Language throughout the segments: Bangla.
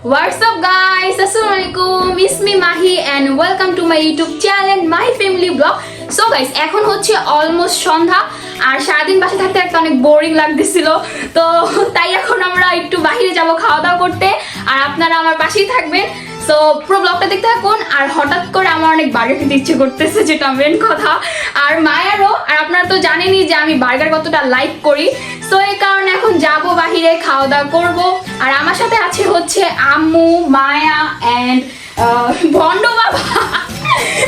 What's up guys? Assalamualaikum. It's me Mahi and welcome to my YouTube channel My Family Vlog. So guys, এখন হচ্ছে অলমোস্ট সন্ধ্যা আর সারাদিন বাসায় থাকতে একটা অনেক বোরিং লাগতেছিল, তো তাই এখন আমরা একটু বাইরে যাব খাওয়া দাওয়া করতে আর আপনারা আমার পাশেই থাকবেন। সো পুরো ব্লগটা দেখতে থাকুন। আর হঠাৎ করে আমার অনেক বার্গার খেতে ইচ্ছে করতেছে, যেটা মেন কথা, আর মায়ারও। আর আপনারা তো জানেনই যে আমি বার্গার কতটা লাইক করি, সো এই কারণে এখন যাব বাহিরে খাওয়া দাওয়া করব। আর আমার সাথে আছে হচ্ছে আম্মু, মায়া এন্ড ভন্ড বাবা।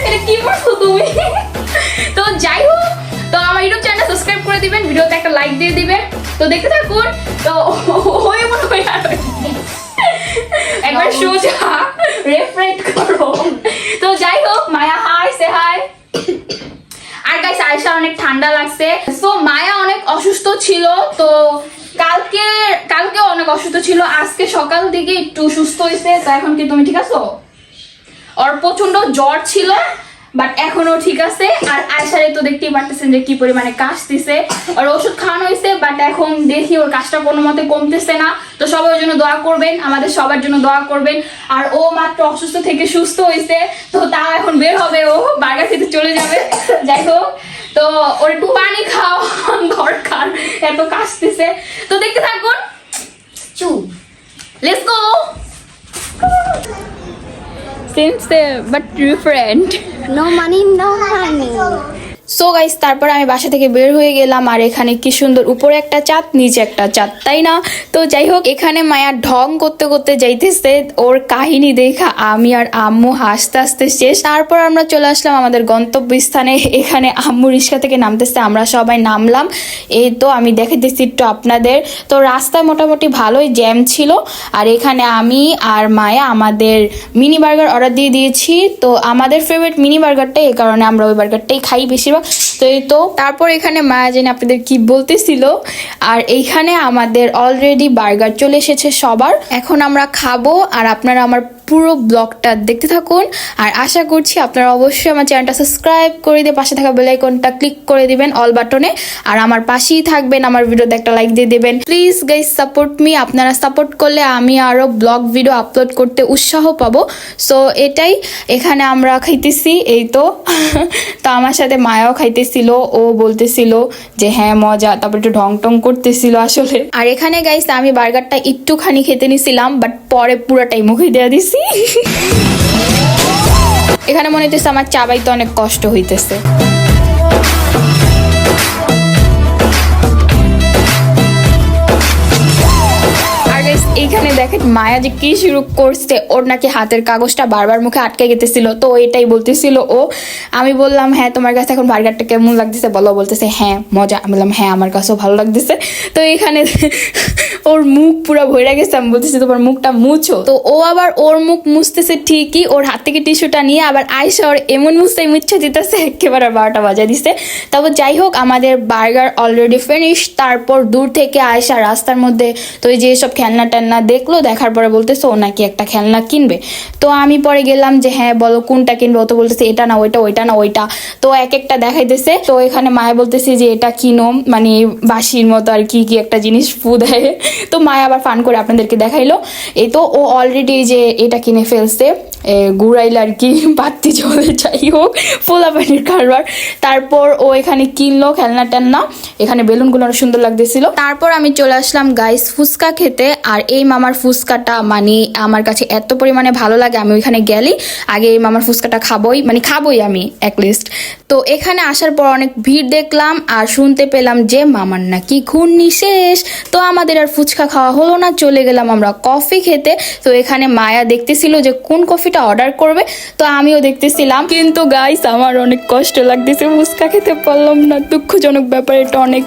এটা কি করছো তুমি? তো যাই হোক, তো আমার ইউটিউব চ্যানেলটা সাবস্ক্রাইব করে দিবেন, ভিডিওতে একটা লাইক দিয়ে দিবেন। তো দেখতে থাকুন। তো হয়ে মনে হয় আর একবার সোজা রেফ্রেট করো। তো যাই হোক, মায়া হাই, সে হাই। আর গাইস, আয়েশা অনেক ঠান্ডা লাগছে। সো মায়া অনেক অসুস্থ ছিল, তো কালকে অনেক অসুস্থ ছিল, আজকে সকাল থেকে একটু সুস্থ হয়েছে। তো এখন কি তুমি ঠিক আছো? ওর প্রচন্ড জ্বর ছিল, বাট এখনো ঠিক আছে। আর আয়েশারে তো দেখতেই পারতেছেন যে কি পরিমাণে কাশতেছে। ওর ওষুধ খাওয়ানো হয়েছে, বাট এখন দেখি ওর কাশটা কোনো মতে কমতেছে না। তো সবার জন্য দোয়া করবেন, আমাদের সবার জন্য দোয়া করবেন। আর ও মাত্র অসুস্থ থেকে সুস্থ হয়েছে, তো তাও এখন বের হবে, ও বার্গার খেতে চলে যাবে। যাই হোক, তো ওর একটু পানি খাওয়া দরকার, এত কাশতেছে। তো দেখতে থাকুন, let's go. Sincere but different. No money, no honey. So guys, তারপর আমি বাসা থেকে বের হয়ে গেলাম। আর এখানে কি সুন্দর, উপরে একটা চাঁদ, নিচে একটা চাঁদ, তাই না? তো যাই হোক, এখানে মায়া ঢং করতে করতে যাইতেছে। ওর কাহিনী দেখা আমি আর আম্মু হাসতে হাসতে শেষ। তারপর আমরা চলে আসলাম আমাদের গন্তব্যস্থানে। এখানে আম্মু রিক্সা থেকে নামতেছে, আমরা সবাই নামলাম। এই তো আমি দেখাইতেছি একটু আপনাদের। তো রাস্তায় মোটামুটি ভালোই জ্যাম ছিল। আর এখানে আমি আর মায়া আমাদের মিনি বার্গার অর্ডার দিয়ে দিয়েছি। তো আমাদের ফেভারিট মিনি বার্গারটাই, এই কারণে আমরা ওই বার্গারটাই খাই বেশিরভাগ। তো এই তো, তারপর এখানে মায়া জানি আপনাদের কি বলতেছিল। আর এইখানে আমাদের অলরেডি বার্গার চলে এসেছে সবার। এখন আমরা খাবো, আর আপনারা আমার পুরো ব্লগটা দেখতে থাকুন। আর আশা করছি আপনারা অবশ্যই আমার চ্যানেলটা সাবস্ক্রাইব করে দিয়ে পাশে থাকা বেল আইকনটা ক্লিক করে দিবেন অল বাটনে। আর আমার পাশেই থাকবেন, আমার ভিডিওতে একটা লাইক দিয়ে দেবেন। Please guys, support me. আপনারা সাপোর্ট করলে আমি আরো ব্লগ ভিডিও আপলোড করতে উৎসাহ পাবো। সো এটাই, এখানে আমরা খাইতেছি। এই তো তো আমার সাথে মায়াও খাইতেছিল, ও বলতেছিল যে হ্যাঁ মজা, তারপর একটু ঢং টং করতেছিল আসলে। আর এখানে গাইস, আমি বার্গারটা একটুখানি খেতে নিছিলাম, বাট পরে পুরোটাই মুখে দেওয়া দিছি। এখানে মনে হইতেছে আমার চাবাইতে অনেক কষ্ট হইতেছে। এইখানে দেখেন মায়া যে কি শুরু করছে, ওর নাকি হাতের কাগজটা বারবার মুখে আটকে গেতেছিল। তো এটাই বলতেছিল ও। আমি বললাম হ্যাঁ তোমার কাছে এখন বার্গারটা কেমন লাগতেছে বলো? বলতেছে হ্যাঁ মজা। আমি বললাম হ্যাঁ আমার কাছেও ভালো লাগতেছে। তো এখানে ওর মুখ পুরো ভরে গেছে। আমি বলতেছি তোমার মুখটা মুছো। তো ও আবার ওর মুখ মুছতেছে ঠিকই, ওর হাত থেকে টিস্যুটা নিয়ে আবার আয়েশা ওর এমন মুছে দিতেছে, একেবারে 12টা বাজা দিছে। তারপর যাই হোক, আমাদের বার্গার অলরেডি ফিনিশ। তারপর দূর থেকে আয়েশা রাস্তার মধ্যে তো এই যে সব খেলনা টেলনা দেখলো, দেখার পরে বলতেছে ও নাকি একটা খেলনা কিনবে। তো আমি পরে গেলাম যে হ্যাঁ বলো কোনটা কিনবে। ও তো বলতেছে এটা না ওইটা, ওইটা না ওইটা। তো এক একটা দেখাইতেছে। তো এখানে মায়া বলতেছে যে এটা কিনো, মানে বাসির মতো আর কি কি একটা জিনিস ফু দেয়। তো মায়া আবার ফান করে আপনাদেরকে দেখাইলো। এই তো ও অলরেডি যে এটা কিনে ফেলছে, গুড়াইল আর কি, বাতি চলে। যাই হোক, ফোলা পানির কারবার। তারপর ও এখানে কিনলো খেলনা টেলনা। এখানে বেলুনগুলো অনেক সুন্দর লাগতেছিল। তারপর আমি চলে আসলাম গাইস ফুচকা খেতে। আর এই মামার ফুচকাটা মানে আমার কাছে এত পরিমাণে ভালো লাগে, আমি ওইখানে গেলি আগে এই মামার ফুচকাটা খাবোই আমি অ্যাটলিস্ট। তো এখানে আসার পর অনেক ভিড় দেখলাম আর শুনতে পেলাম যে মামার নাকি ঘূর্ণি শেষ। তো আমাদের আর ফুচকা খাওয়া হলো না, চলে গেলাম আমরা কফি খেতে। তো এখানে মায়া দেখতেছিল যে কোন কফিটা অর্ডার করবে, তো আমিও দেখতেছিলাম। কিন্তু গাইস, আমার অনেক কষ্ট লাগতেছে, ফুচকা খেতে পারলাম না। দুঃখজনক ব্যাপার এটা অনেক।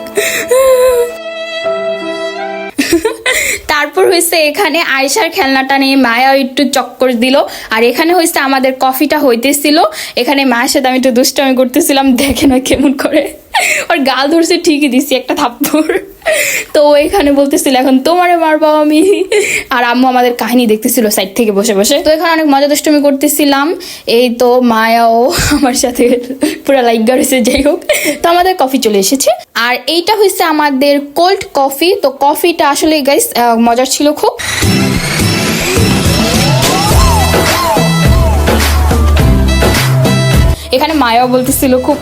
তারপর হয়েছে এখানে আয়েশার খেলনাটা নিয়ে মায়া একটু চক্কর দিল। আর এখানে হয়েছে আমাদের কফিটা হইতেছিল। এখানে মায়ের সাথে আমি একটু দুষ্টামি করতেছিলাম, দেখে না কেমন করে ওর গাল ধরছে, ঠিকই দিছি একটা থাপ্পড়। তো এখানে বলতেছিল এখন তোমারে মারবো আমি। আর আম্মু আমাদের কাহিনী দেখতেছিল সাইড থেকে বসে বসে। তো এখানে অনেক মজা দুষ্টুমি করতেছিলাম। এই তো মায়াও আমার সাথে পুরো লাইক গেছে। যাই হোক, তো আমাদের কফি চলে এসেছে। আর এইটা হচ্ছে আমাদের কোল্ড কফি। তো কফিটা আসলে গাইস মজার ছিল খুব। মায়াও বলতেছিল খুব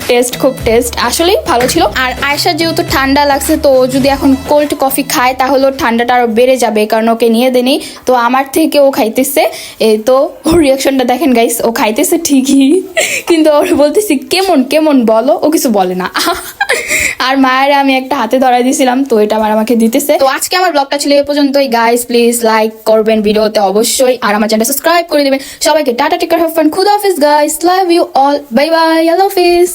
টেস্ট আসলেই ভালো ছিল। আর আয়েশা যেহেতু ঠান্ডা লাগছে তো ও যদি এখন কোল্ড কফি খায় তাহলে ওর ঠান্ডাটা আরো বেড়ে যাবে, কারণ ওকে নিয়ে দেনি। তো আমার থেকে ও খাইতেছে, এই তো ওর রিয়াকশনটা দেখেন গাইস, ও খাইতেছে ঠিকই কিন্তু ওর বলতেছি কেমন কেমন বলো, ও কিছু বলে না আর মায়ের আমি একটা হাতে ধরা দিয়েছিলাম তো এটা আবার আমাকে দিতেছে। তো আজকে আমার ব্লগটা ছিল এ পর্যন্তই গাইস, প্লিজ লাইক করবেন ভিডিওতে অবশ্যই, আর আমার চ্যানেল সাবস্ক্রাইব করে দিবেন। সবাইকে tata, take care, have fun, খুদা হাফেজ guys, love you all, bye bye, আল্লাহ হাফেজ।